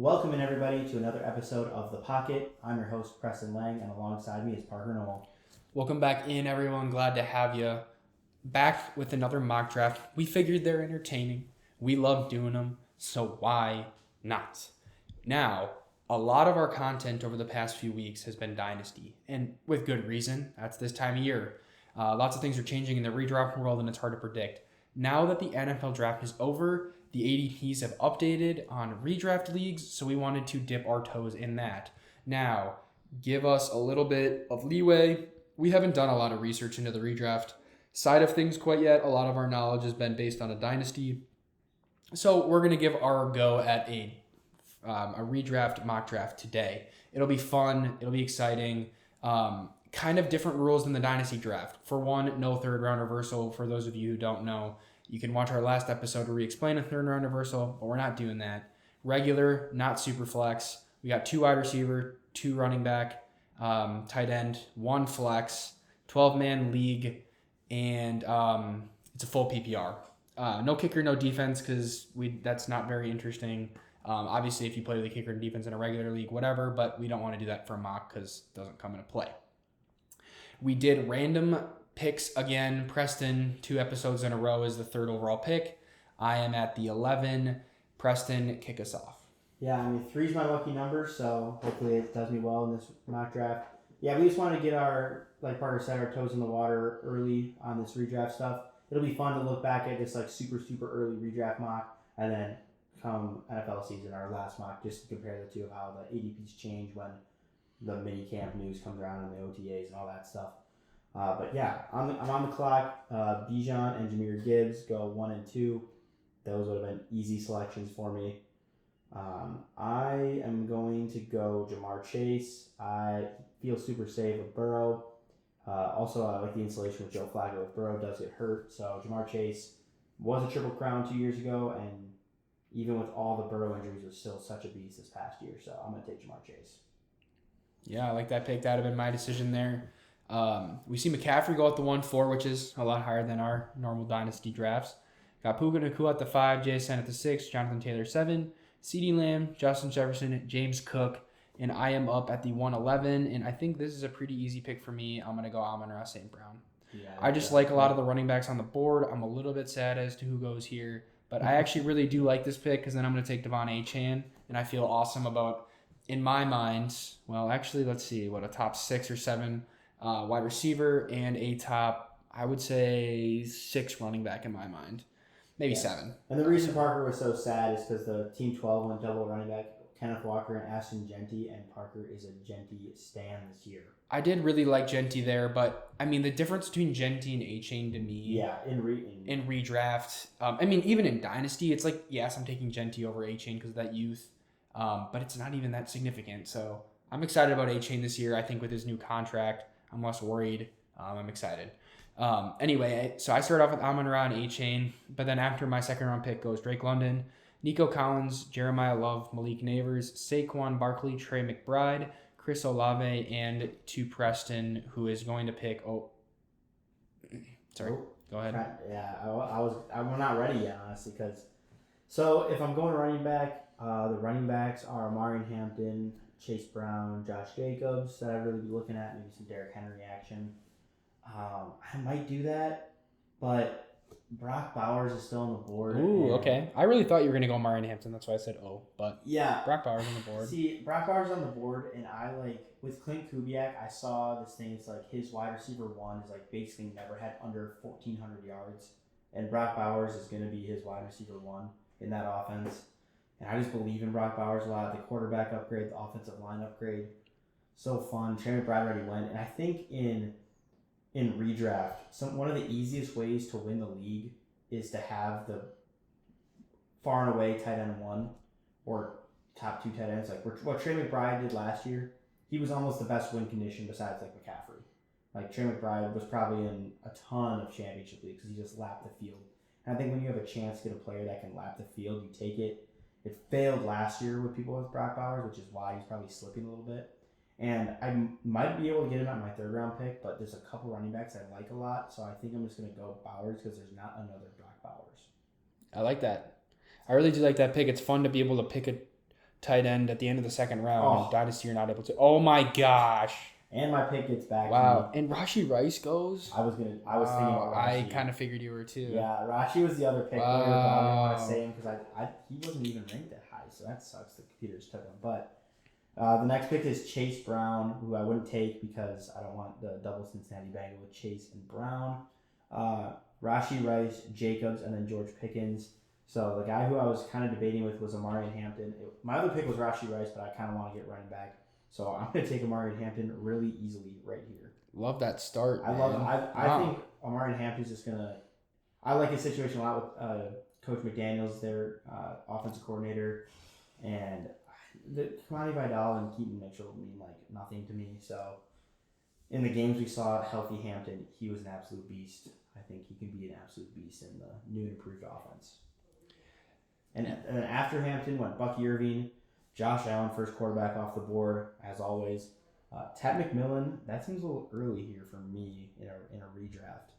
Welcome in everybody to another episode of The Pocket. I'm your host Preston Lang, and alongside me is Parker Noel. Welcome back in, everyone. Glad to have you back with another mock draft. We figured they're entertaining. We love doing them, so why not? Now, a lot of our content over the past few weeks has been Dynasty, and with good reason. That's this time of year. Lots of things are changing in the redraft world, and it's hard to predict. Now that the NFL draft is over, the ADPs have updated on redraft leagues, so we wanted to dip our toes in that. Now, give us a little bit of leeway. We haven't done a lot of research into the redraft side of things quite yet. A lot of our knowledge has been based on a dynasty. So we're going to give our go at a redraft mock draft today. It'll be fun. It'll be exciting. Kind of different rules than the dynasty draft. For one, no third round reversal. For those of you who don't know, you can watch our last episode where we explain a third round reversal, but we're not doing that. Regular, not super flex. We got 2 wide receiver, 2 running back, tight end, 1 flex, 12-man league, and it's a full PPR. No kicker, no defense, because that's not very interesting. Obviously, if you play the kicker and defense in a regular league, whatever, but we don't want to do that for a mock because it doesn't come into play. We did random picks again. Preston, 2 episodes in a row, is the 3rd overall pick. I am at the 11. Preston, kick us off. Yeah, 3 is my lucky number, so hopefully it does me well in this mock draft. Yeah, we just wanted to get our, like Parker said, our toes in the water early on this redraft stuff. It'll be fun to look back at this super early redraft mock, and then come NFL season, our last mock, just to compare the two of how the ADPs change when the mini camp news comes around and the OTAs and all that stuff. But yeah, I'm on the clock. Bijan and Jahmyr Gibbs go 1 and 2. Those would have been easy selections for me. I am going to go Jamar Chase. I feel super safe with Burrow. Also, I like the insulation with Joe Flacco. If Burrow does get hurt, so Jamar Chase was a triple crown 2 years ago, and even with all the Burrow injuries, was still such a beast this past year. So I'm going to take Jamar Chase. Yeah, I like that pick. That would have been my decision there. We see McCaffrey go at the 1-4, which is a lot higher than our normal dynasty drafts. Got Puka Nacua at the 5, JSN at the 6, Jonathan Taylor 7, CeeDee Lamb, Justin Jefferson, James Cook, and I am up at the 111. And I think this is a pretty easy pick for me. I'm going to go Amon-Ra St. Brown. Yeah, I just like a lot of the running backs on the board. I'm a little bit sad as to who goes here, but I actually really do like this pick because then I'm going to take Devon Achane, and I feel awesome about, in my mind, well, actually, let's see, a top 6 or 7 wide receiver and a top, I would say, 6 running back in my mind. Maybe 7. And the reason Parker was so sad is because the Team 12 went double running back, Kenneth Walker and Ashton Genty, and Parker is a Genty stan this year. I did really like Genty there, but, the difference between Genty and Achane to me... Yeah, in redraft, even in Dynasty, it's like, yes, I'm taking Genty over Achane because of that youth, but it's not even that significant. So I'm excited about Achane this year. I think with his new contract, I'm less worried. I'm excited. Anyway, so I start off with Amon-Ra and Achane, but then after my 2nd round pick goes Drake London, Nico Collins, Jeremiah Love, Malik Neighbors, Saquon Barkley, Trey McBride, Chris Olave, and to Preston, who is going to pick... Go ahead. Yeah, I'm not ready yet, honestly, because... So if I'm going running back, the running backs are Marion Hampton, Chase Brown, Josh Jacobs that I'd really be looking at, maybe some Derrick Henry action. I might do that, but Brock Bowers is still on the board. Ooh, okay. I really thought you were going to go Marion Hampton. That's why I said but yeah, Brock Bowers on the board. See, Brock Bowers on the board, and I with Clint Kubiak, I saw this thing. It's like his wide receiver 1 is basically never had under 1,400 yards, and Brock Bowers is going to be his wide receiver 1 in that offense. And I just believe in Brock Bowers a lot. The quarterback upgrade, the offensive line upgrade, so fun. Trey McBride already went, and I think in redraft, one of the easiest ways to win the league is to have the far and away tight end 1 or top 2 tight ends. Like what Trey McBride did last year, he was almost the best win condition besides McCaffrey. Trey McBride was probably in a ton of championship leagues because he just lapped the field. And I think when you have a chance to get a player that can lap the field, you take it. It failed last year with people with Brock Bowers, which is why he's probably slipping a little bit. And I might be able to get him at my 3rd round pick, but there's a couple running backs I like a lot, so I think I'm just going to go Bowers because there's not another Brock Bowers. I like that. I really do like that pick. It's fun to be able to pick a tight end at the end of the second round. Oh. And Dynasty, you're not able to. Oh my gosh. And my pick gets back Wow. to me. And Rashi Rice goes? I was thinking about Rashi. I kind of figured you were too. Yeah, Rashi was the other pick later, but I didn't want to say him because he wasn't even ranked that high, so that sucks. The computers took him. But the next pick is Chase Brown, who I wouldn't take because I don't want the double Cincinnati Bengal with Chase and Brown. Rashi Rice, Jacobs, and then George Pickens. So the guy who I was kind of debating with was Amari Hampton. My other pick was Rashi Rice, but I kind of want to get running back. So I'm going to take Amari Hampton really easily right here. Love that start. I think Amari Hampton's just going to... I like his situation a lot with Coach McDaniels, their offensive coordinator. And the Kamani Vidal and Keaton Mitchell mean like nothing to me. So in the games we saw healthy Hampton, he was an absolute beast. I think he can be an absolute beast in the new and improved offense. And then after Hampton went Bucky Irving, Josh Allen, first quarterback off the board, as always. Ted McMillan, that seems a little early here for me in a redraft.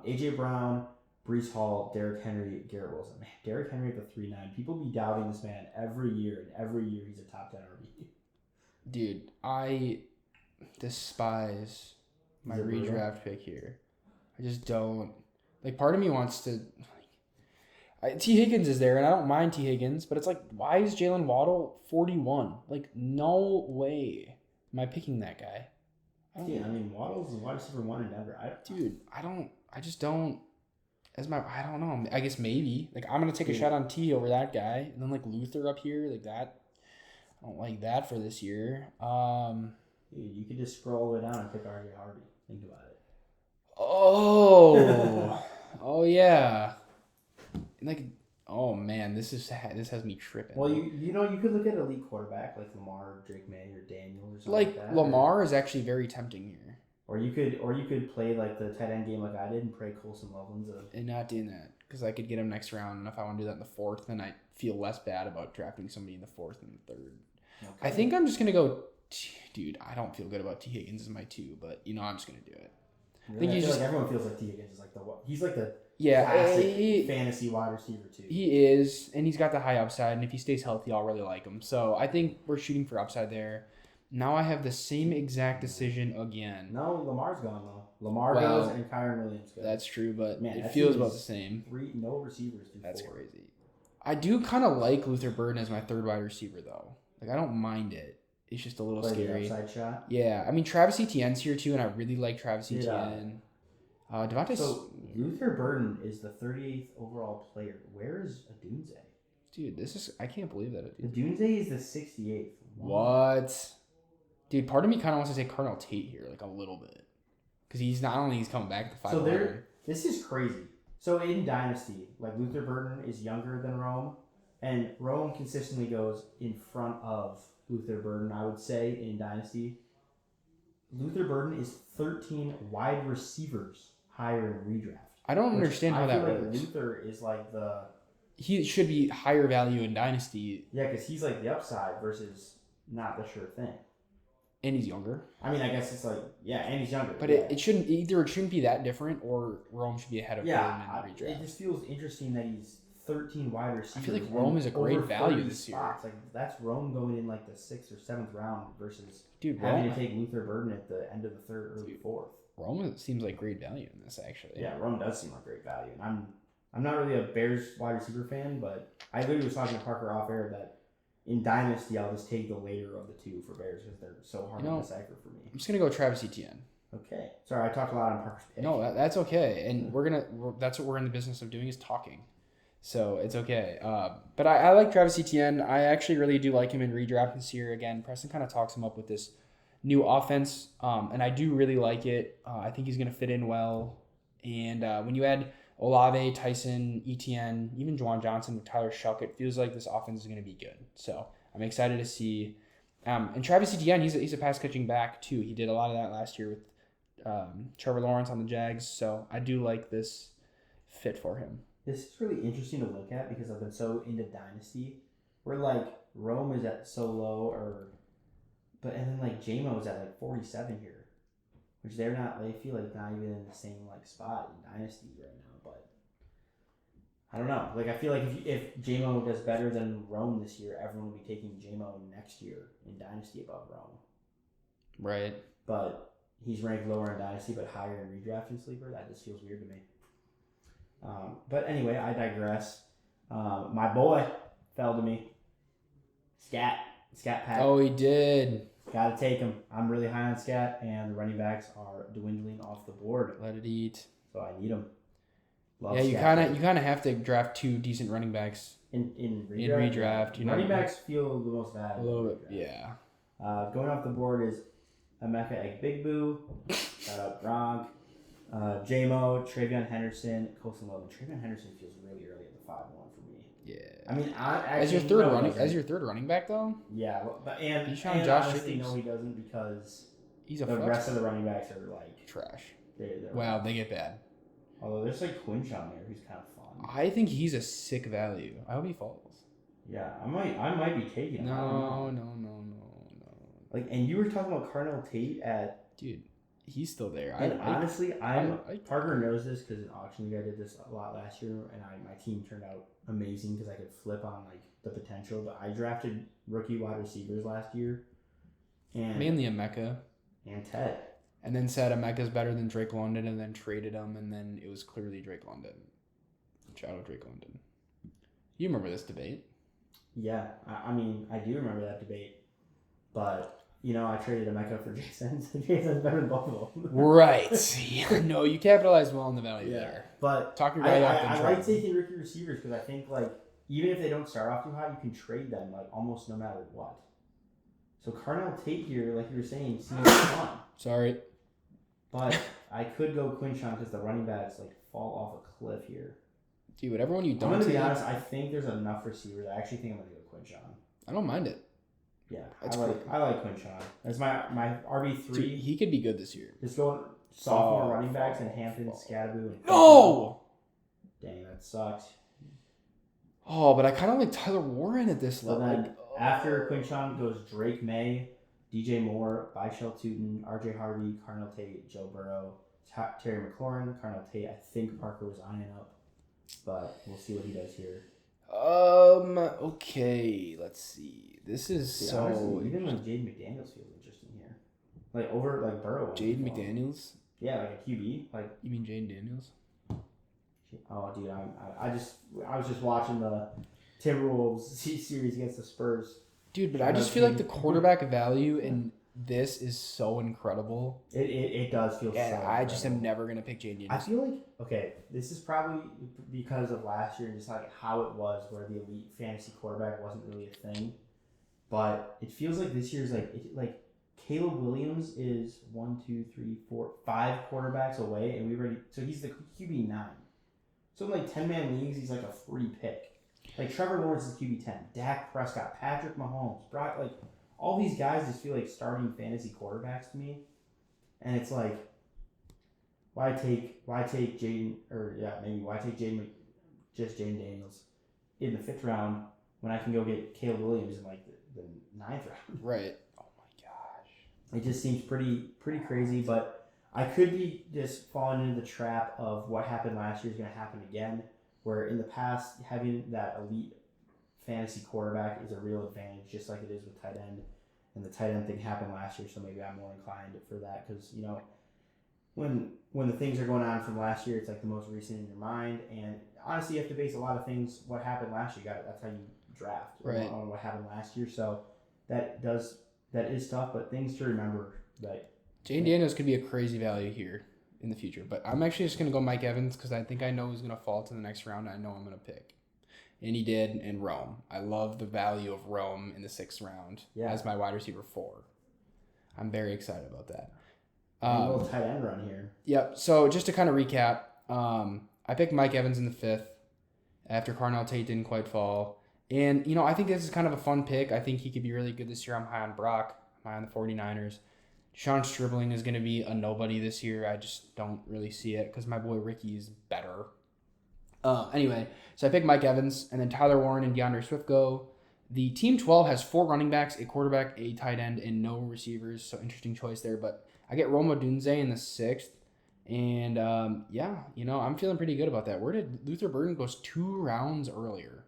A.J. Brown, Breece Hall, Derrick Henry, Garrett Wilson. Man, Derrick Henry at the 3-9. People be doubting this man every year, and every year he's a top 10 RB. Dude, I despise my redraft pick here. I just don't. Like, part of me wants to... T. Higgins is there, and I don't mind T. Higgins, but it's like, why is Jalen Waddle 41? Like, no way am I picking that guy. Waddle's the wide receiver 1 in Denver. I don't know. I guess maybe. Like, I'm going to take a shot on T over that guy, and then, like, Luther up here, like that. I don't like that for this year. Dude, you could just scroll all the way down and pick R.J. Harvey. Think about it. Oh. Oh, yeah. Like, oh man, this has me tripping. Well, you could look at elite quarterback like Lamar, Drake May, or Daniel or something like that. Lamar is actually very tempting here. Or you could play like the tight end game like I did and play Colson Loveland's and not doing that because I could get him next round, and if I want to do that in the fourth, then I feel less bad about drafting somebody in the fourth and the third. Okay. I think I'm just gonna go. Dude, I don't feel good about T. Higgins as my 2, but I'm just gonna do it. Really? I feel like everyone feels like T. Higgins is like he's like the fantasy wide receiver too. He is, and he's got the high upside, and if he stays healthy, I'll really like him. So I think we're shooting for upside there. Now I have the same exact decision again. No, Lamar's gone though. Lamar goes and Kyron Williams goes. That's true, but man, it feels about the same. No receivers. That's crazy. I do kind of like Luther Burden as my third wide receiver though. Like I don't mind it. It's just a little scary. The upside shot. Yeah, I mean Travis Etienne's here too, and I really like Travis Etienne. So Luther Burden is the 38th overall player. Where is Adunze? Dude, I can't believe that. Adunze is the 68th. What? Dude, part of me kind of wants to say Cardinal Tate here, like a little bit. Because he's coming back to 5. So this is crazy. So in Dynasty, like Luther Burden is younger than Rome, and Rome consistently goes in front of Luther Burden, I would say, in Dynasty. Luther Burden is 13 wide receivers higher in redraft. I don't understand how that works. Luther is like he should be higher value in Dynasty. Yeah, because he's like the upside versus not the sure thing. And he's younger. I mean, I guess it's like, and he's younger. But it shouldn't be that different, or Rome should be ahead of Burden in redraft. It just feels interesting that he's 13 wide receivers. I feel like Rome is a great value this year. Like that's Rome going in like the 6th or 7th round versus Rome having to take Luther Burden at the end of the 3rd, early 4th. Rome seems like great value in this, actually. Yeah, Rome does seem like great value, and I'm not really a Bears wide receiver fan, but I literally was talking to Parker off air that in Dynasty I'll just take the later of the 2 for Bears because they're so hard to decipher for me. I'm just gonna go Travis Etienne. Okay, sorry, I talked a lot on Parker's pick. No, that's okay, and that's what we're in the business of doing is talking. So it's okay. But I like Travis Etienne. I actually really do like him in redraft this year. Again, Preston kind of talks him up with this new offense, and I do really like it. I think he's going to fit in well. And when you add Olave, Tyson, Etienne, even Juwan Johnson with Tyler Shuck, it feels like this offense is going to be good. So I'm excited to see. And Travis Etienne, he's a pass-catching back too. He did a lot of that last year with Trevor Lawrence on the Jags. So I do like this fit for him. This is really interesting to look at because I've been so into Dynasty, where like Rome is at so low, and then like JMO is at like 47 here, which they feel like not even in the same like spot in Dynasty right now. But I don't know. Like, I feel like if J-Mo does better than Rome this year, everyone will be taking J-Mo next year in Dynasty above Rome. Right. But he's ranked lower in Dynasty but higher in Redraft and Sleeper. That just feels weird to me. But anyway, I digress. My boy fell to me. Scat Pat. Oh, he did. Got to take him. I'm really high on Scat, and the running backs are dwindling off the board. Let it eat. So I need him. Yeah, you kind of have to draft 2 decent running backs in redraft. In redraft, running backs feel the most valuable. A little bit, yeah. Going off the board is Emeka Egbigbue, shout out Gronk, J-Mo, Travion Henderson, Colson Logan. Travion Henderson feels really early at the 5-1 for me. Yeah. I mean, as your third running back though. Yeah, but and Josh honestly, no, he doesn't because he's the rest of the running backs are like trash. They're they get bad. Although there's like Quinshawn there, who's kind of fun. I think he's a sick value. I hope he falls. Yeah, I might be taking him. No. Like, and you were talking about Cardinal Tate dude, he's still there. And honestly, Parker knows this because in auction league I did this a lot last year, and my team turned out amazing because I could flip on like the potential. But I drafted rookie wide receivers last year, and mainly Emeka and Ted. And then said Emeka's better than Drake London, and then traded him, and then it was clearly Drake London. Shout out Drake London. You remember this debate? Yeah, I mean, I do remember that debate. But, I traded Emeka for Jason, so Jason's better than both of them. Right. No, you capitalized well on the value there. But talk your guy I like taking rookie receivers because I think, like, even if they don't start off too hot, you can trade them, like, almost no matter what. So Cardinal Tate here, like you were saying, seems fun. Sorry. But I could go Quinshawn because the running backs like fall off a cliff here. Dude, whatever one you don't. I'm gonna be honest. I think there's enough receivers. I actually think I'm gonna go Quinshawn. I don't mind it. Yeah, I like Quinshawn. That's my RB3. Dude, he could be good this year. Just going sophomore running backs and Hampton, Scadaboo. And no. Dang, that sucks. Oh, but I kind of like Tyler Warren at this level. Then after Quinshawn goes Drake May, DJ Moore, Byshell Tootin, RJ Harvey, Cardinal Tate, Joe Burrow, Terry McLaurin, Cardinal Tate. I think Parker was eyeing up, but we'll see what he does here. Okay, let's see. This is honestly, even like Jaden McDaniels feels interesting here, like over like Burrow. Jaden McDaniels. Yeah, like a QB. Like you mean Jaden Daniels? Oh, dude, I was just watching the Timberwolves series against the Spurs. Dude, but I just feel like the quarterback value in this is so incredible. It does feel so incredible. I just am never going to pick Jaden Daniels. I feel like, okay, this is probably because of last year and just like how it was where the elite fantasy quarterback wasn't really a thing. But it feels like this year's like Caleb Williams is 1, 2, 3, 4, 5 quarterbacks away, and so he's the QB9. So in like 10-man leagues, he's like a free pick. Like Trevor Lawrence is QB10, Dak Prescott, Patrick Mahomes, Brock, like all these guys just feel like starting fantasy quarterbacks to me. And it's like, why take Jaden Daniels in the 5th round when I can go get Caleb Williams in like the 9th round? Right. Oh my gosh. It just seems pretty crazy, but I could be just falling into the trap of what happened last year is going to happen again, where in the past, having that elite fantasy quarterback is a real advantage, just like it is with tight end. And the tight end thing happened last year, so maybe I'm more inclined for that because, when the things are going on from last year, it's like the most recent in your mind. And honestly, you have to base a lot of things, what happened last year, that's how you draft on what happened last year. So that is tough, but things to remember that Jaden Daniels could be a crazy value here in the future, but I'm actually just going to go Mike Evans because I think I know who's going to fall to the next round. I know I'm going to pick. And he did in Rome. I love the value of Rome in the 6th round as my wide receiver 4. I'm very excited about that. A little tight end run here. Yep. So just to kind of recap, I picked Mike Evans in the 5th after Cardinal Tate didn't quite fall. And, I think this is kind of a fun pick. I think he could be really good this year. I'm high on Brock. I'm high on the 49ers. Sean Stribling is going to be a nobody this year. I just don't really see it because my boy Ricky is better. Anyway, so I picked Mike Evans, and then Tyler Warren and DeAndre Swift go. The Team 12 has 4 running backs, a quarterback, a tight end, and no receivers, so interesting choice there. But I get Rome Odunze in the 6th, And I'm feeling pretty good about that. Where did Luther Burden goes 2 rounds earlier?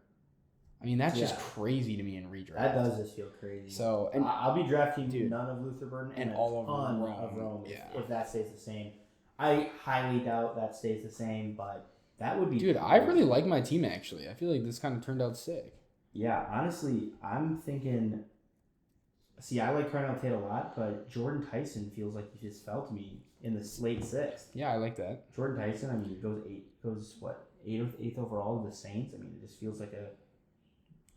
I mean, that's just crazy to me in redraft. That does just feel crazy. So, and I'll be drafting none of Luther Burden and all of Rome if that stays the same. I highly doubt that stays the same, but that would be. Dude, I really like my team actually. I feel like this kind of turned out sick. Yeah, honestly, I'm thinking. See, I like Carnell Tate a lot, but Jordan Tyson feels like he just fell to me in the late 6th. Yeah, I like that. Jordan Tyson, I mean, goes 8th overall to the Saints. I mean, it just feels like a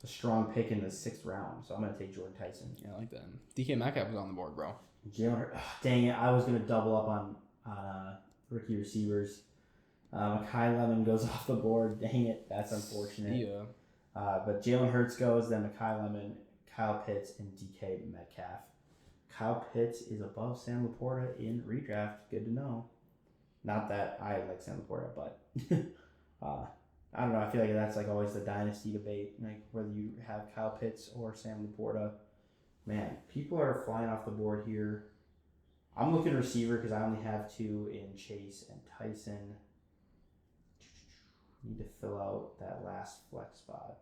strong pick in the 6th round. So I'm gonna take Jordan Tyson. Yeah, I like that. DK Metcalf was on the board, bro. Dang it! I was gonna double up on rookie receivers. Mekhi Lemon goes off the board. Dang it, that's unfortunate. Yeah. But Jalen Hurts goes, then Mekhi Lemon, Kyle Pitts, and DK Metcalf. Kyle Pitts is above Sam Laporta in redraft. Good to know. Not that I like Sam Laporta, but I don't know. I feel like that's like always the dynasty debate, like whether you have Kyle Pitts or Sam Laporta. Man, people are flying off the board here. I'm looking receiver because I only have 2 in Chase and Tyson. Need to fill out that last flex spot.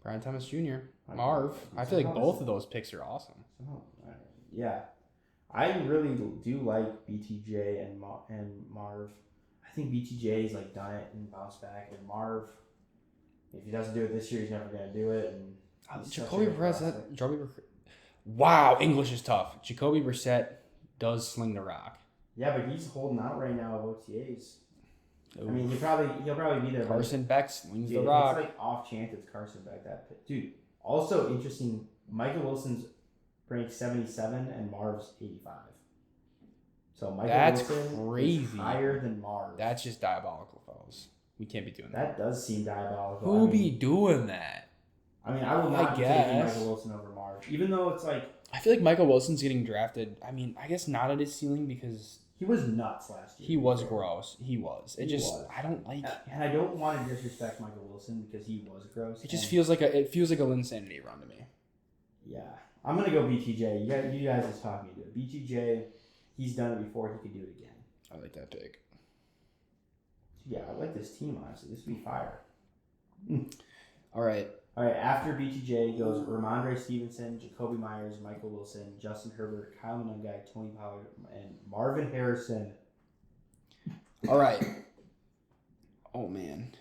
Brian Thomas Jr., Marv. I feel like both of those picks are awesome. Yeah, I really do like BTJ and Marv. I think BTJ is like done it and bounced back, and Marv, if he doesn't do it this year, he's never gonna do it. And Jacoby Brissett. Wow, English is tough. Jacoby Brissett does sling the rock. Yeah, but he's holding out right now of OTAs. Oof. I mean, he'll probably be there. Carson Beck slings the rock. It's like off chance it's Carson Beck dude. Also interesting. Michael Wilson's ranked 77 and Marv's 85. So Michael Wilson crazy. Is higher than Marv. That's just diabolical, fellas. We can't be doing that. That does seem diabolical. Who be doing that? I mean, I will not be taking Michael Wilson over Marv, even though it's like. I feel like Michael Wilson's getting drafted. I mean, I guess not at his ceiling because he was nuts last year. He was gross. He was. I don't like. And I don't want to disrespect Michael Wilson because he was gross. It just feels like a Linsanity run to me. Yeah, I'm gonna go BTJ. You guys just talk me to it. BTJ, he's done it before. He could do it again. I like that pick. Yeah, I like this team honestly. This would be fire. All right. After BTJ goes Ramondre Stevenson, Jacoby Myers, Michael Wilson, Justin Herbert, Kyle Monangai, Tony Pollard, and Marvin Harrison. All right. Oh, man.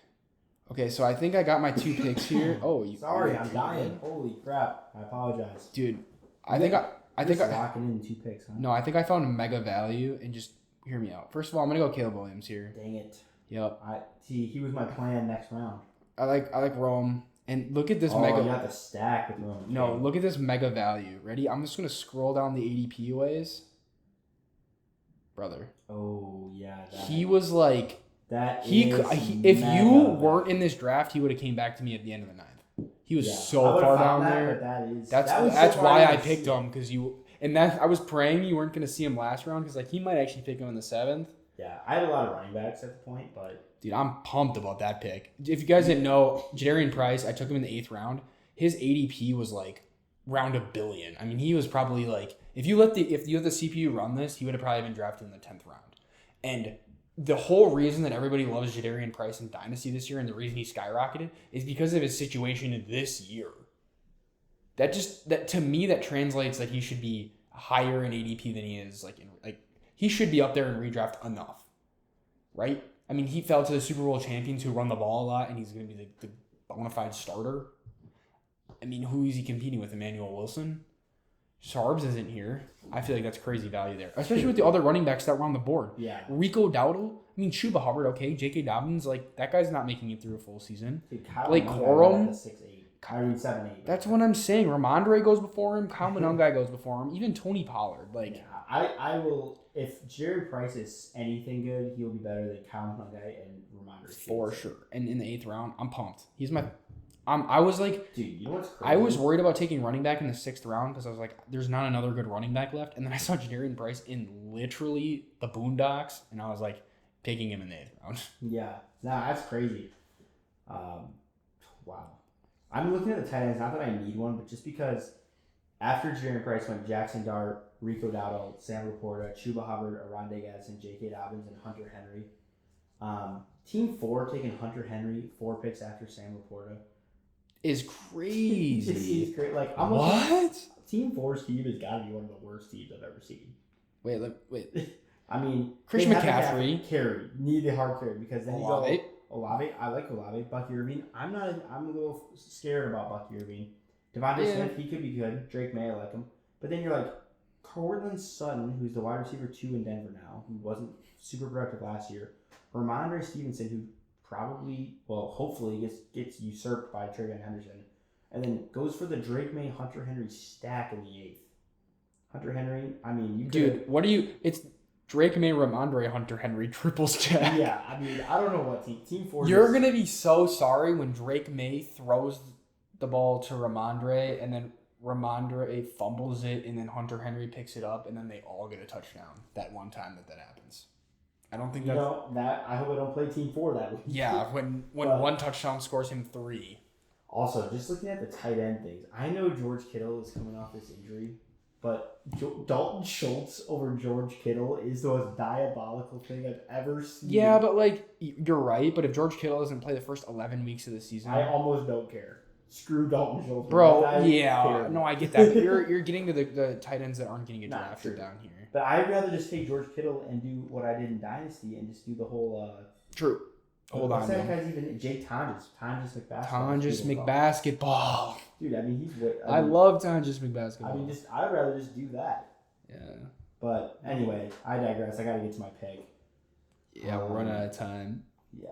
Okay, so I think I got my 2 picks here. Sorry, I'm dying. Holy crap. I apologize. Dude, I think locking in 2 picks, huh? No, I think I found mega value, and just hear me out. First of all, I'm going to go Caleb Williams here. Dang it. Yep. He was my plan next round. I like Rome. And look at this mega. Oh, you got the stack with Rome. No, look at this mega value. Ready? I'm just going to scroll down the ADP ways. Brother. Oh, yeah. He was like... That if you weren't in this draft, he would have came back to me at the end of the 9th. He was so far down there. That's why I picked him, because I was praying you weren't going to see him last round, because he might actually pick him in the 7th. Yeah, I had a lot of running backs at the point, but... Dude, I'm pumped about that pick. If you guys didn't know, Jadarian Price, I took him in the 8th round. His ADP was like round $1 billion. I mean, he was probably like, if you let the CPU run this, he would have probably been drafted in the 10th round. And the whole reason that everybody loves Jadarian Price in Dynasty this year, and the reason he skyrocketed, is because of his situation this year. That to me, that translates that he should be higher in ADP than he is. He should be up there in redraft enough, right? I mean, he fell to the Super Bowl champions who run the ball a lot, and he's going to be the bona fide starter. I mean, who is he competing with? Emmanuel Wilson? Sarbs isn't here. I feel like that's crazy value there, especially with the other running backs that were on the board. Yeah. Rico Dowdle. I mean, Chuba Hubbard, okay. J.K. Dobbins, that guy's not making it through a full season. Blake Corum. 7-8. That's what I'm saying. Ramondre goes before him. Kyle Monangai goes before him. Even Tony Pollard. I will... If Jerry Price is anything good, he'll be better than Kyle Monangai and Ramondre. For sure. And in the 8th round, I'm pumped. He's my... I was like... Dude, you know what's crazy? I was worried about taking running back in the 6th round because I was like, there's not another good running back left. And then I saw Jadarian Price in literally the Boondocks, and I was like, picking him in the 8th round. Yeah. Nah, that's crazy. Wow. I'm looking at the tight ends. Not that I need one, but just because after Jadarian Price went Jackson Dart, Rico Dowdle, Sam Laporta, Chuba Hubbard, Aronde Gadsden, J.K. Dobbins, and Hunter Henry. Team 4 taking Hunter Henry 4 picks after Sam Laporta is crazy. It's great. Like what? Team 4's team has got to be one of the worst teams I've ever seen. Wait. I mean, Christian McCaffrey carry, need a hard carry because then Olave. you go Olave. I like Olave. Bucky Irving. I'm a little scared about Bucky Irving. Devontae Smith, he could be good. Drake May, I like him. But then you're like Cortland Sutton, who's the wide receiver 2 in Denver now, who wasn't super productive last year. Ramondre Stevenson, who probably, hopefully gets usurped by Trayvon Henderson, and then goes for the Drake May Hunter Henry stack in the 8th. Hunter Henry, I mean, you dude, what are you? It's Drake May, Ramondre, Hunter Henry triple stack. Yeah, I mean, I don't know what team 4. You're gonna be so sorry when Drake May throws the ball to Ramondre, and then Ramondre fumbles it, and then Hunter Henry picks it up, and then they all get a touchdown that one time that happens. I don't think I hope I don't play team 4 that week. Yeah, when one touchdown scores him 3. Also, just looking at the tight end things, I know George Kittle is coming off this injury, but Dalton Schultz over George Kittle is the most diabolical thing I've ever seen. Yeah, but you're right. But if George Kittle doesn't play the first 11 weeks of the season, I almost don't care. Screw Dalton Schultz. Bro, yeah. No, I get that. But you're getting to the tight ends that aren't getting drafted down here. But I'd rather just take George Kittle and do what I did in Dynasty and just do the whole... True. Hold on. What's that guy's even... Jake Tonjes. Tonjes McBasketball. Tonjes McBasketball. Dude, I mean, I love Tonjes McBasketball. I mean, I'd rather just do that. Yeah. But anyway, I digress. I got to get to my pick. Yeah, we're running out of time. Yeah.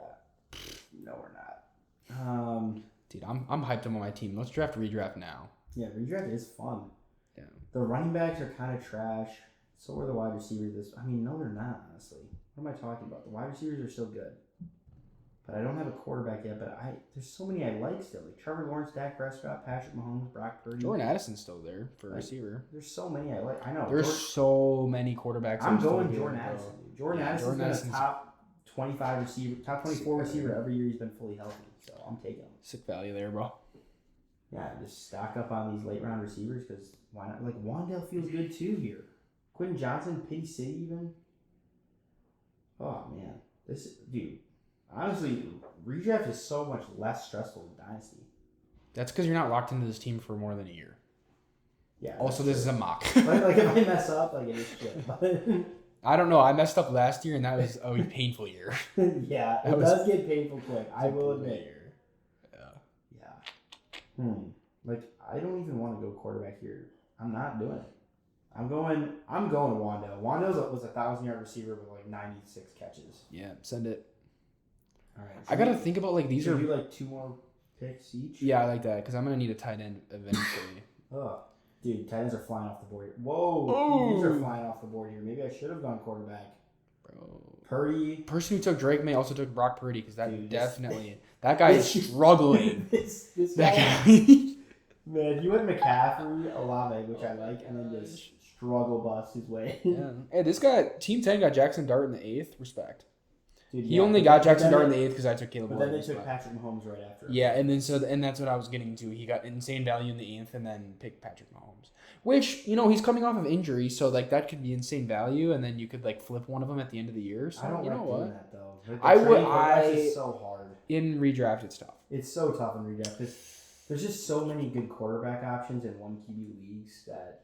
No, we're not. Dude, I'm hyped up on my team. Let's redraft now. Yeah, redraft is fun. Yeah. The running backs are kind of trash. So are the wide receivers. No, they're not, honestly. What am I talking about? The wide receivers are still good. But I don't have a quarterback yet. But there's so many I like still. Like Trevor Lawrence, Dak Prescott, Patrick Mahomes, Brock Purdy. Jordan Addison's still there for receiver. There's so many I like. I know. There's so many quarterbacks. I'm going Jordan Addison. Jordan Addison's been a top 25 receiver, top 24 receiver every year he's been fully healthy. So I'm taking him. Sick value there, bro. Yeah, just stock up on these late round receivers because why not? Like Wandale feels good too here. Quentin Johnson, Pity City even. Oh man, dude. Honestly, redraft is so much less stressful than Dynasty. That's because you're not locked into this team for more than a year. Yeah. Also, this is a mock. like if I mess up, it is shit. I don't know. I messed up last year, and that was a painful year. Yeah, it does get painful quick. I will admit. Yeah. Like I don't even want to go quarterback here. I'm not doing it. I'm going Wandale. Wandale was a 1,000-yard receiver with 96 catches. Yeah, send it. All right. I gotta think about these are. Do 2 more picks each? Yeah, I like that because I'm gonna need a tight end eventually. Oh, dude, tight ends are flying off the board here. Whoa, these are flying off the board here. Maybe I should have gone quarterback. Bro, Purdy. Person who took Drake May also took Brock Purdy because that Dude, that guy is struggling. this that guy. Man, you went McCaffrey, Olave, which I like, and then just struggle bust his way. Yeah. Hey, this guy, Team 10 got Jackson Dart in the 8th. Respect. Dude, he only got Jackson Dart in the 8th because I took Caleb But Williams. then they took Patrick Mahomes right after. Yeah, and then that's what I was getting to. He got insane value in the 8th and then picked Patrick Mahomes. Which, he's coming off of injury, so that could be insane value, and then you could flip one of them at the end of the year. So I don't you know like what? doing that though. It's so hard. In redraft, it's tough. It's so tough in redraft because there's just so many good quarterback options in 1 QB leagues that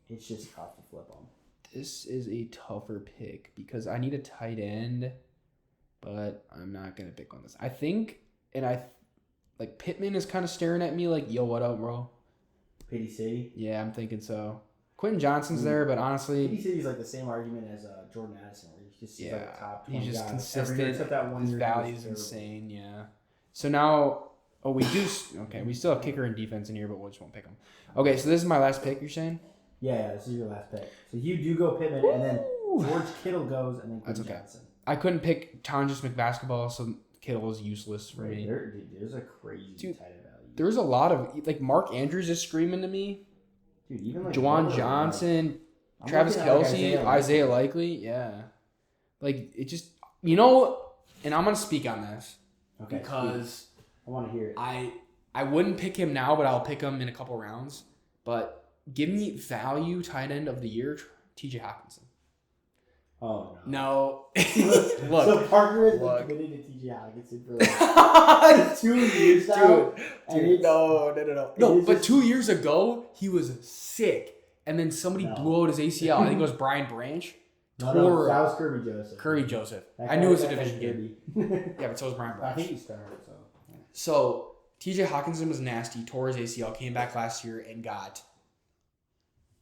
it's just tough to flip them. This is a tougher pick because I need a tight end, but I'm not gonna pick on this. I think, Pittman is kind of staring at me like, "Yo, what up, bro?" Pity City. Yeah, I'm thinking so. Quentin Johnson's there, but honestly, Pity City's the same argument as Jordan Addison, where he's just top 20 he's just guys. consistent. Every year except that 1 His year value's insane. Yeah. So now, we do. Okay, we still have kicker and defense in here, but we just won't pick them. Okay, so this is my last pick. You're saying? Yeah, this is your last pick. So you do go Pittman, and then George Kittle goes, and then Quentin Johnson. I couldn't pick Tonjes McBasketball, so Kittle is useless for me. There's a crazy tight end value. There's a lot of Mark Andrews is screaming to me. Dude, even Juwan Johnson, Travis Kelce, Isaiah Likely, yeah. It just and I'm gonna speak on this because I want to hear it. I wouldn't pick him now, but I'll pick him in a couple rounds. But give me value tight end of the year, T.J. Hawkinson. Oh, no. Look. So Parker has been committed to T.J. Hawkinson for like 2 years now. Dude, no. No, but 2 years ago, he was sick. And then somebody blew out his ACL. I think it was Brian Branch. No, that was Kirby Joseph. Kirby Joseph. I knew it was a division game. Yeah, but so was Brian Branch. I think he started, so. So, T.J. Hawkinson was nasty, tore his ACL, came back last year, and got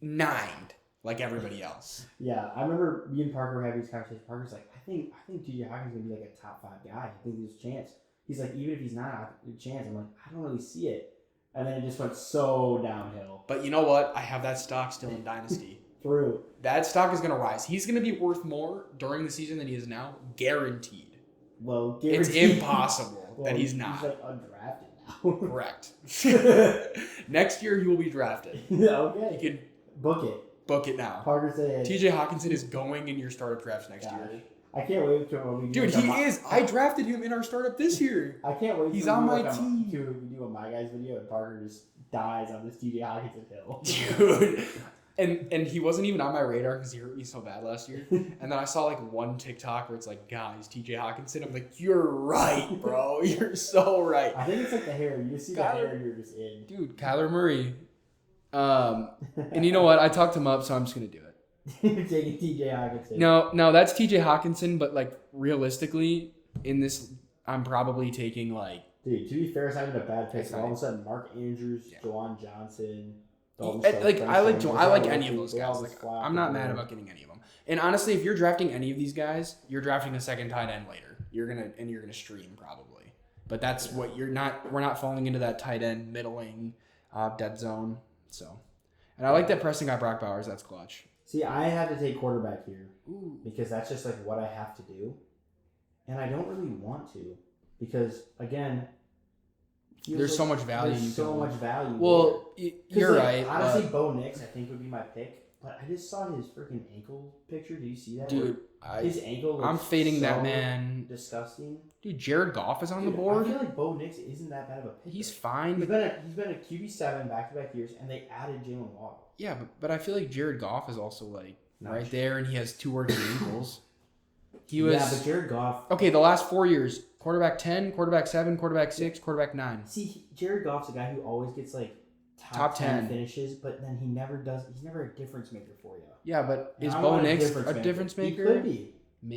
9'd like everybody else. Yeah, I remember me and Parker having these conversations. Parker's like, I think T.J. Hawkinson's going to be like a top 5 guy. I think there's a chance. He's like, even if he's not a chance, I'm like, I don't really see it. And then it just went so downhill. But you know what? I have that stock still in Dynasty. True. That stock is going to rise. He's going to be worth more during the season than he is now. Guaranteed. Well, guaranteed. It's impossible that he's not. He's like undrafted now. Correct. Next year he will be drafted. Okay. You can book it. Book it now. Parker said T.J. Hawkinson is going in your startup drafts next year. I can't wait to when we Dude, he is. I drafted him in our startup this year. I can't wait. He's on my team. Dude, we do a My Guys video and Parker just dies on this T.J. Hawkinson hill. Dude. And he wasn't even on my radar because he hurt me so bad last year. And then I saw like one TikTok where it's like, guys, T.J. Hawkinson. I'm like, you're right, bro. You're so right. I think it's like the hair. You just see the hair, you're just in. Dude, Kyler Murray. And you know what? I talked him up, so I'm just gonna do it. You're taking T.J. Hawkinson. No, that's T.J. Hawkinson. But like realistically, in this, I'm probably taking like. Dude, to be fair, it's not even a bad pick. All of a sudden, Mark Andrews, Jawan Johnson. I like any of those guys. Like, I'm not mad about getting any of them. And honestly, if you're drafting any of these guys, you're drafting a second tight end later. You're gonna stream probably. But that's what you're not. We're not falling into that tight end middling, dead zone. So, and I like that Preston got Brock Bowers. That's clutch. See, I had to take quarterback here because that's just like what I have to do, and I don't really want to because again. There's so much value. There's so much value. Well, you're right. Honestly, Bo Nix, I think, would be my pick. But I just saw his freaking ankle picture. Did you see that? Dude, his ankle looks I'm fading so that man. Disgusting. Dude, Jared Goff is on the board. I feel like Bo Nix isn't that bad of a pick. He's fine. He's been a QB7 back-to-back years, and they added Jalen Waddle. Yeah, but I feel like Jared Goff is also like right there, and he has 2 working ankles. Yeah, but Jared Goff. Okay, the last 4 years. Quarterback 10, quarterback 7, quarterback 6, quarterback 9. See, Jared Goff's a guy who always gets like top 10 finishes, but then he never does. He's never a difference maker for you. Yeah, but is Bo Nix a difference maker? He could be.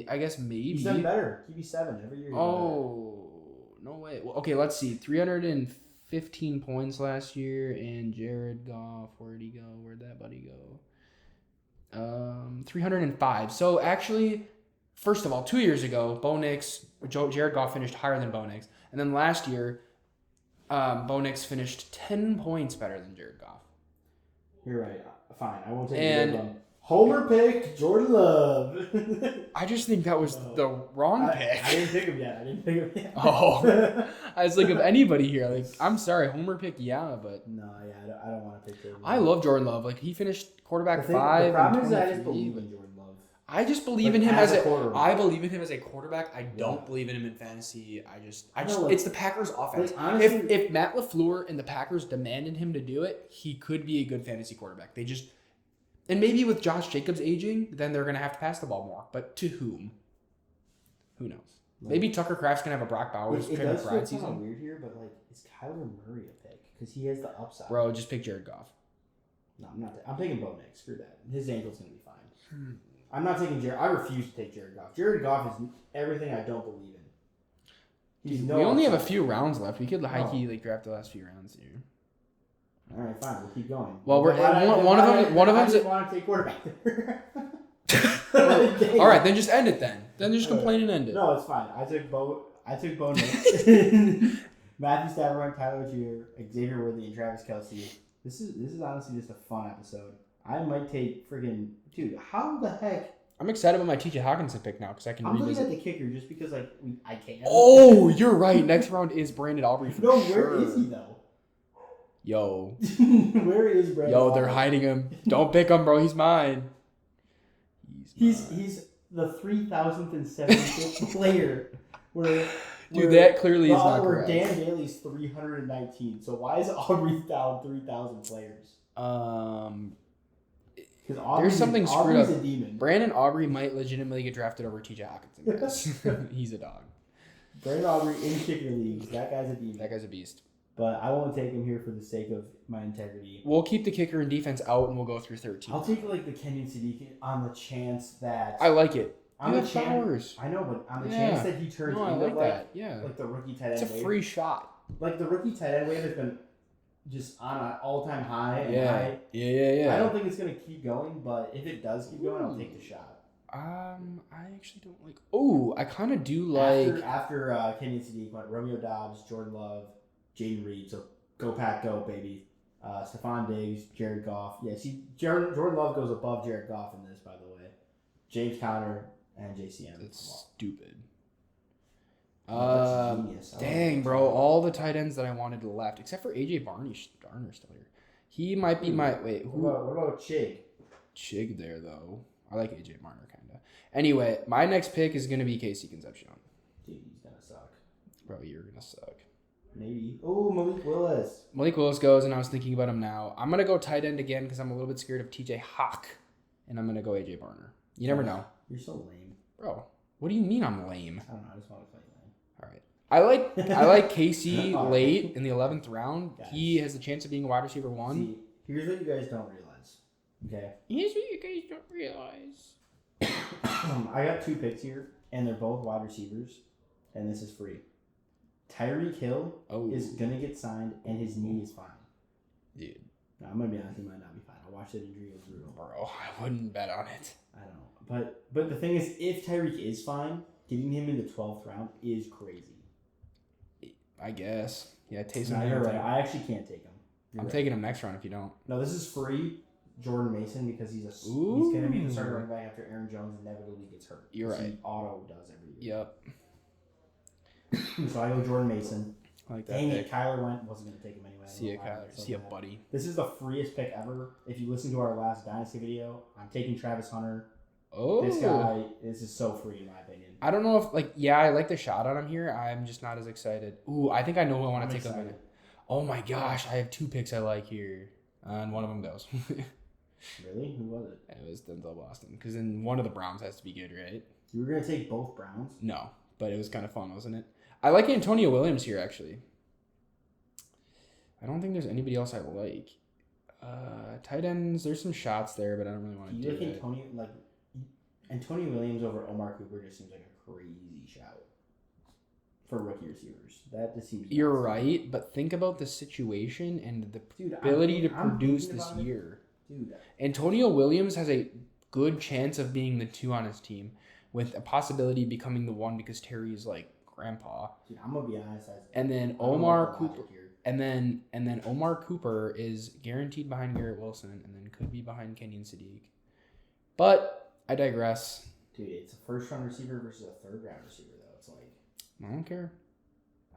I guess maybe. He's done better. QB7 every year. Oh, no way. Well, okay, let's see. 315 points last year, and Jared Goff, where'd he go? Where'd that buddy go? 305. So actually, first of all, 2 years ago, Jared Goff finished higher than Bo Nix. And then last year, Bo Nix finished 10 points better than Jared Goff. You're right. Fine. I won't take it. Homer pick, Jordan Love. I just think that was the wrong pick. I didn't pick him yet. Oh. I was like, of anybody here. Like, I'm sorry, Homer pick, yeah, but. No, yeah, I don't want to pick Jordan Love. I love Jordan Love. Like, he finished quarterback 5. The problem is that I just believe in Jordan Love. I just believe in him as a quarterback. I believe in him as a quarterback. I don't believe in him in fantasy. It's the Packers' offense. Like, honestly, if Matt LaFleur and the Packers demanded him to do it, he could be a good fantasy quarterback. And maybe with Josh Jacobs aging, then they're going to have to pass the ball more. But to whom? Who knows? Maybe Tucker Kraft's going to have a Brock Bowers kind of ride season. It's kind of weird here, but like, is Kyler Murray a pick? Because he has the upside. Bro, just pick Jared Goff. No, I'm not. I'm taking Bo Nix. Screw that. His ankle's going to be fine. I'm not taking Jared. I refuse to take Jared Goff. Jared Goff is everything I don't believe in. We only have a few rounds left. We could high-key draft the last few rounds here. All right, fine. We'll keep going. Well, one of them's. I didn't want to take quarterback. All right, then just end it. Then just complain and end it. No, it's fine. I took Bo Nix, Matthew Stafford, Tyler Algier, Xavier Worthy, and Travis Kelce. This is honestly just a fun episode. I might take friggin' dude. How the heck? I'm excited about my T.J. Hawkinson pick now because I can. I'm looking at the kicker just because I can. Oh, you're right. Next round is Brandon Aubrey. Where is he though? Yo. Where is Brandon? Yo, they're hiding him. Don't pick him, bro. He's mine. He's the 3,075th player. Dude, that clearly is not correct. Dan Bailey's 319. So why is Aubrey down 3,000 players? There's something screwed Aubrey's up. a demon. Brandon Aubrey might legitimately get drafted over TJ Hawkinson, guys. He's a dog. Brandon Aubrey in kicker leagues. That guy's a demon. That guy's a beast. But I won't take him here for the sake of my integrity. We'll keep the kicker and defense out, and we'll go through 13. I'll take like the Kenyon Sadiq on the chance that I like it. on You the have powers. I know, but on the Yeah. chance that he turns No, I into like that. Yeah. like the rookie tight end It's a wave. free shot. Like the rookie tight end wave has been just on an all-time high. And Yeah. Yeah. I don't think it's gonna keep going, but if it does keep going, I'll take the shot. I actually don't like. Oh, I kind of do like. After Kenyon Sadiq went Romeo Dobbs, Jordan Love, Jaden Reed. So go Pack, go baby. Stephon Diggs, Jared Goff. Yeah, see, Jordan Love goes above Jared Goff in this, by the way. James Conner and JCM. That's stupid. That's genius. Dang, bro, all the tight ends that I wanted left, except for AJ Barner's still here. He might be my wait. What about Chig? Chig there though. I like AJ Barner kinda. Anyway, my next pick is gonna be Casey Concepcion. Dude, he's gonna suck. Bro, you're gonna suck. Maybe. Oh, Malik Willis. Malik Willis goes, and I was thinking about him now. I'm gonna go tight end again because I'm a little bit scared of TJ Hawk, and I'm gonna go AJ Barner. You never know, You're so lame. bro. What do you mean I'm lame? I don't know. I just want to play lame. All right. I like Casey All right. late in the 11th round. Guys. He has the chance of being a wide receiver 1. See, here's what you guys don't realize. Okay. Here's what you guys don't realize. I got 2 picks here, and they're both wide receivers, and this is free. Tyreek Hill is gonna get signed, and his knee is fine. Dude. No, I'm gonna be honest, he might not be fine. I watched that injury, it was brutal. Bro, I wouldn't bet on it. I don't know, but the thing is, if Tyreek is fine, getting him in the 12th round is crazy. I guess. Yeah, Taysom. No, you're right. I actually can't take him. I'm taking him next round if you don't. No, this is free. Jordan Mason because he's gonna be the starting running back after Aaron Jones inevitably gets hurt. You're right. He auto does every year. Yep. So I go Jordan Mason. I like that. Dang pick. it, Kyler went. Wasn't gonna take him anyway. See ya, Kyler. See ya, buddy. This is the freest pick ever. If you listen to our last Dynasty video, I'm taking Travis Hunter. Oh. This is so free in my opinion. I don't know if I like the shot on him here. I'm just not as excited. Ooh, I think I know who I want to take him in. Oh my gosh, I have 2 picks I like here, and one of them goes. Really? Who was it? It was Denzel Boston, because then one of the Browns has to be good, right? You were gonna take both Browns? No, but it was kind of fun, wasn't it? I like Antonio Williams here, actually. I don't think there's anybody else I like. Tight ends, there's some shots there, but I don't really want to do it. Antonio Williams over Omar Cooper just seems like a crazy shout for rookie receivers. That just seems. You're right, but think about the situation and the ability to produce this year. Dude, Antonio Williams has a good chance of being the 2 on his team, with a possibility of becoming the 1 because Terry is like grandpa. Dude, I'm gonna be honest. And then Omar Cooper. And then Omar Cooper is guaranteed behind Garrett Wilson, and then could be behind Kenyon Sadiq. But I digress. Dude, it's a first-round receiver versus a third-round receiver, though. It's like I don't care.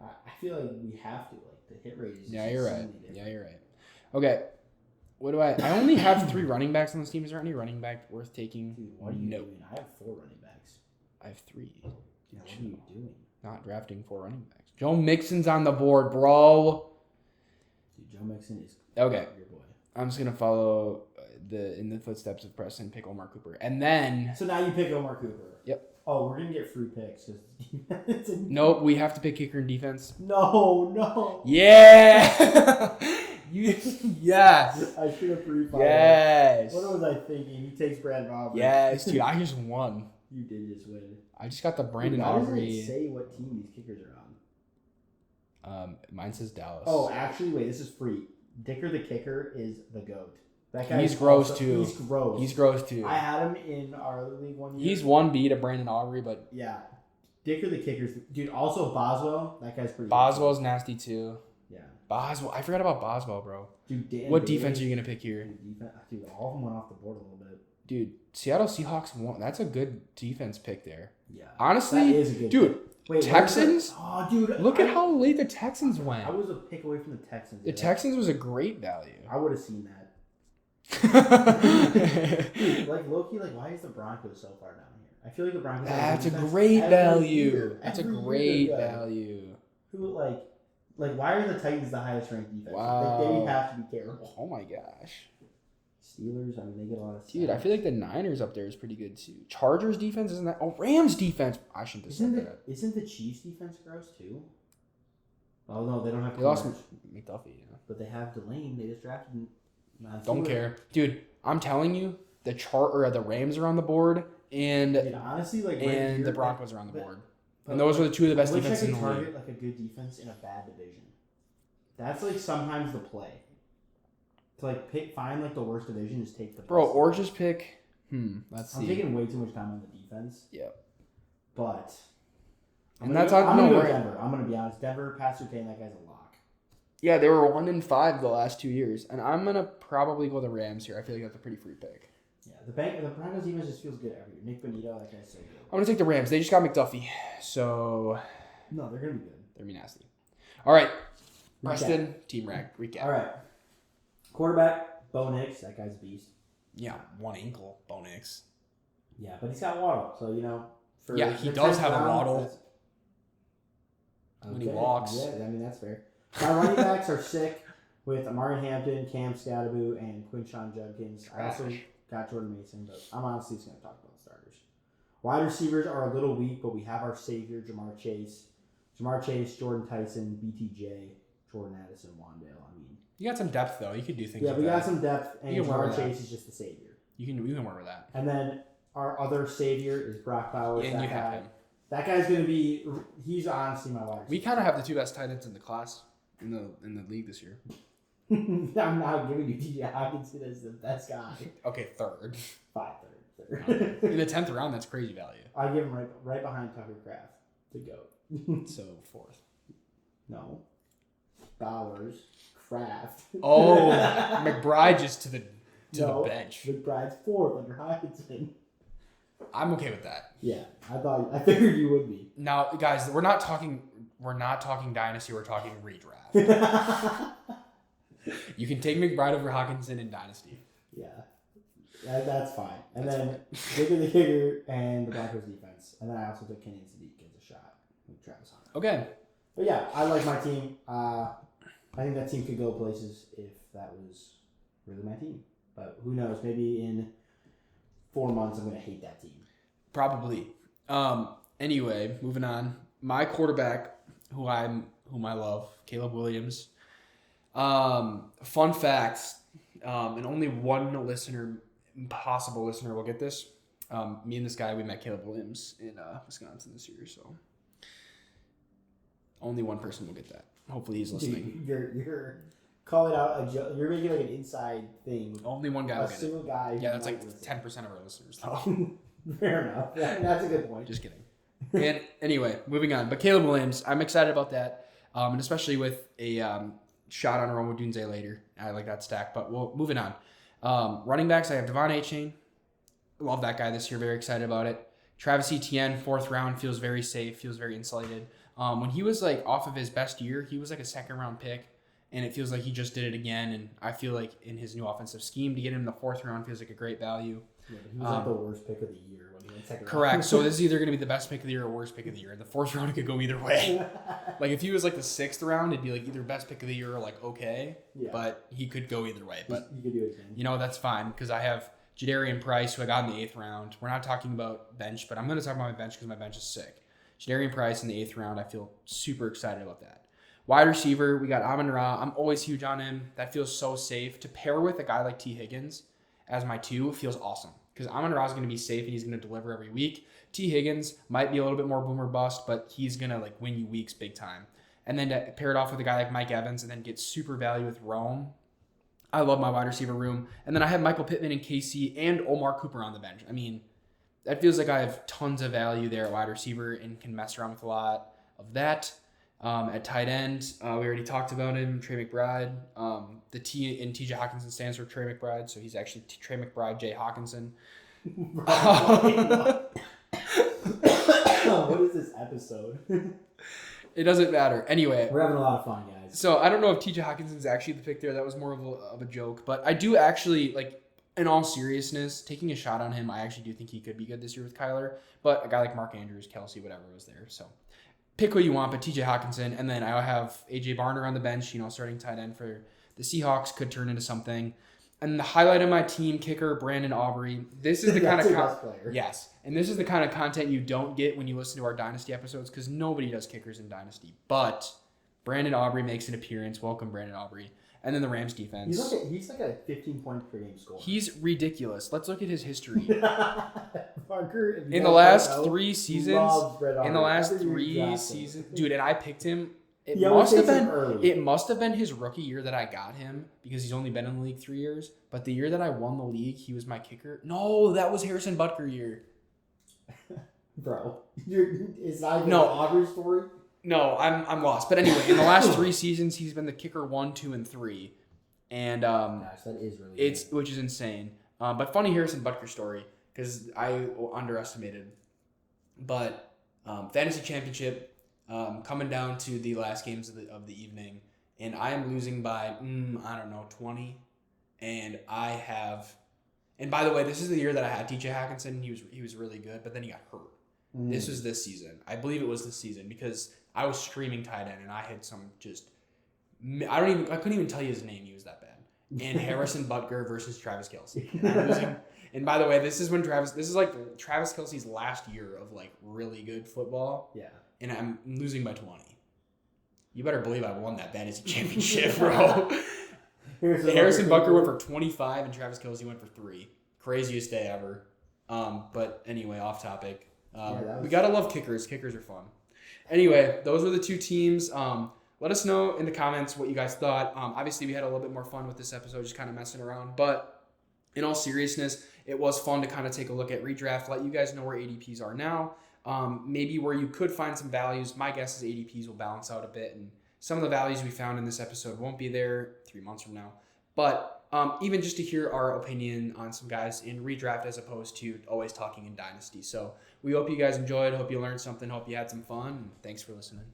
I feel like we have to. Like the hit rate is. Yeah, you're right. Yeah, you're right. Okay, what do I only have 3 running backs on this team. Is there any running back worth taking? Dude, what are you doing? I have 4 running backs. I have 3. Dude, what are you doing? Not drafting 4 running backs. Joe Mixon's on the board, bro. Dude, Joe Mixon is okay. Your boy. I'm just gonna follow in the footsteps of Preston, pick Omar Cooper, and then. So now you pick Omar Cooper. Yep. Oh, we're gonna get free picks because. Nope, we have to pick kicker and defense. No. Yeah. Yes. I should have pre-filed. Yes. What was I thinking? He takes Brandon Aubrey. Yes, dude. I just won. You did just win. I just got the Brandon Why doesn't Aubrey. it say what team these kickers are on? Mine says Dallas. Oh, actually, wait. This is free. Dicker the kicker is the GOAT. That guy. He's gross too. He's gross. He's gross too. I had him in our other league one year. He's 1B to Brandon Aubrey, but yeah. Dicker the kicker's dude. Also Boswell. That guy's pretty. Boswell's nasty too. Yeah. Boswell. I forgot about Boswell, bro. Dude, what defense are you gonna pick here? Dude, all of them went off the board a little bit. Dude, Seattle Seahawks won. That's a good defense pick there. Yeah. Honestly, that is a good dude. pick. Wait, Texans? Oh, dude. Look at how late the Texans went. I was a pick away from the Texans. The Texans was a great value. I would have seen that. Dude, like low-key, like why is the Broncos so far down here? I feel like the Broncos. That's a great value. That's a great value. Who like Like, why are the Titans the highest ranked defense? Wow. Like, they have to be terrible. Oh my gosh. Steelers, I mean, they get a lot of. Dude, I feel like the Niners up there is pretty good too. Chargers defense isn't that? Oh, Rams defense. I shouldn't have said that. Isn't the Chiefs defense gross too? Oh no, they don't have. They lost McDuffie. Yeah. But they have Delane. They just drafted. Don't care, dude. I'm telling you, the Rams are on the board, and Dude, honestly, like and the Broncos are on the board, and those are the two of the best defenses in the league. I wish I could target like a good defense in a bad division. That's like sometimes the play. To like find like the worst division is take the best. Bro, or just pick. Let's see. I'm taking way too much time on the defense. Yep. But. I'm gonna go Denver. I'm gonna be honest. Denver, Pat Surtain, that guy's a lock. Yeah, they were 1-5 the last 2 years, and I'm gonna probably go the Rams here. I feel like that's a pretty free pick. Yeah, the Broncos defense just feels good every year. Nick Bonito, that guy's so good. I'm gonna take the Rams. They just got McDuffie, so. No, they're gonna be good. They're gonna be nasty. All right, Preston, team rack recap. All right, quarterback Bo Nix, that guy's a beast. Yeah, one ankle, Bo Nix. Yeah, but he's got Waddle, so you know. Yeah, he does have a Waddle. When he walks. Yeah, I mean that's fair. My running backs are sick with Amari Hampton, Cam Scatterbo, and Quinshon Judkins. I also got Jordan Mason, but I'm honestly just going to talk about the starters. Wide receivers are a little weak, but we have our savior, Jamar Chase. Jordan Tyson, BTJ, Jordan Addison, Wandale. I mean, you got some depth, though. You could do things yeah, like we that. got some depth, and Jamar Chase is just the savior. You can work with that. And then our other savior is Brock Bowers. Yeah, and you have him. That guy's going to be – he's honestly my wide receiver. We kind of have the two best tight ends in the class in the league this year. I'm not giving you DJ Hawkinson as the best guy. Okay, third. Third. In the 10th round, that's crazy value. I give him right behind Tucker Kraft to go. So, fourth. No. Bowers, Kraft. Oh, McBride just to the bench. McBride's fourth under Hawkinson. I'm okay with that. Yeah, I figured you would be. Now, guys, we're not talking dynasty. We're talking redraft. You can take McBride over Hawkinson in dynasty. Yeah, that's fine. And then Digger the kicker and the Broncos defense, and then I also took Kenny Sadiq as a shot with Travis Hunter. Okay. But yeah, I like my team. I think that team could go places if that was really my team. But who knows? Maybe in 4 months, I'm going to hate that team. Probably. Anyway, moving on. My quarterback, whom I love, Caleb Williams. Fun facts, and only one possible listener will get this. Me and this guy, we met Caleb Williams in Wisconsin this year, so only one person will get that. Hopefully he's listening. You're calling out a joke. You're making like an inside thing. Only one guy will get it. A single guy. Yeah, that's like 10% of our listeners. Fair enough. That's a good point. Just kidding. And anyway, moving on. But Caleb Williams, I'm excited about that, and especially with a shot on Rome Dunze later. I like that stack. But moving on. Running backs, I have Devon Achane. Love that guy this year. Very excited about it. Travis Etienne, 4th round, feels very safe. Feels very insulated. When he was like off of his best year, he was like a 2nd round pick. And it feels like he just did it again. And I feel like in his new offensive scheme, to get him in the 4th round feels like a great value. Yeah, but he was like the worst pick of the year when he went 2nd round. Correct. So this is either going to be the best pick of the year or worst pick of the year. In the 4th round, it could go either way. Like if he was like the 6th round, it'd be like either best pick of the year or like okay. Yeah. But he could go either way. But you could do it again. You know, that's fine because I have Jadarian Price, who I got in the 8th round. We're not talking about bench, but I'm going to talk about my bench because my bench is sick. Jadarian Price in the 8th round, I feel super excited about that. Wide receiver, we got Amon-Ra. I'm always huge on him. That feels so safe. To pair with a guy like T. Higgins as my 2 feels awesome. Because Amon-Ra is going to be safe and he's going to deliver every week. T. Higgins might be a little bit more boomer bust, but he's going to like win you weeks big time. And then to pair it off with a guy like Mike Evans and then get super value with Rome. I love my wide receiver room. And then I have Michael Pittman and KC and Omar Cooper on the bench. I mean, that feels like I have tons of value there at wide receiver and can mess around with a lot of that. At tight end, we already talked about him, Trey McBride. The T in TJ Hawkinson stands for Trey McBride, so he's actually Trey McBride, Jay Hawkinson. What is this episode? It doesn't matter. Anyway. We're having a lot of fun, guys. So I don't know if TJ Hawkinson's actually the pick there. That was more of a joke. But I do actually, like, in all seriousness, taking a shot on him, I actually do think he could be good this year with Kyler. But a guy like Mark Andrews, Kelsey, whatever was there. So pick who you want, but TJ Hawkinson. And then I have AJ Barner on the bench, starting tight end for the Seahawks, could turn into something. And the highlight of my team, kicker, Brandon Aubrey. This is the kind of yes, and this is the kind of content you don't get when you listen to our Dynasty episodes because nobody does kickers in Dynasty. But Brandon Aubrey makes an appearance. Welcome, Brandon Aubrey. And then the Rams defense. He's like a 15 point per game scorer. He's ridiculous. Let's look at his history. Parker, in the last 3 seasons, dude, and I picked him. It must have been his rookie year that I got him because he's only been in the league 3 years. But the year that I won the league, he was my kicker. No, that was Harrison Butker year. Bro, it's not even an Aubrey story. No, I'm lost. But anyway, in the last 3 seasons, he's been the kicker 1, 2, and 3, and gosh, that is really good. Which is insane. But funny Harrison Butker story because I underestimated. But fantasy championship. Coming down to the last games of the evening, and I am losing by 20, and and by the way, this is the year that I had TJ Hawkinson. He was really good, but then he got hurt. This was this season. I believe it was this season because I was streaming tight end and I had some I couldn't even tell you his name. He was that bad. And Harrison Butker versus Travis Kelce. And I'm losing. And by the way, this is like Travis Kelce's last year of like really good football. Yeah. And I'm losing by 20. You better believe I won that fantasy championship, bro. Harrison Butker went for 25 and Travis Kelce went for 3. Craziest day ever. But anyway, off topic. We gotta love kickers. Kickers are fun. Anyway, those were the 2 teams. Let us know in the comments what you guys thought. Obviously, we had a little bit more fun with this episode, just kind of messing around. But in all seriousness, it was fun to kind of take a look at Redraft, let you guys know where ADPs are now. Maybe where you could find some values. My guess is ADPs will balance out a bit, and some of the values we found in this episode won't be there 3 months from now. But even just to hear our opinion on some guys in Redraft as opposed to always talking in Dynasty. So we hope you guys enjoyed. Hope you learned something. Hope you had some fun. And thanks for listening.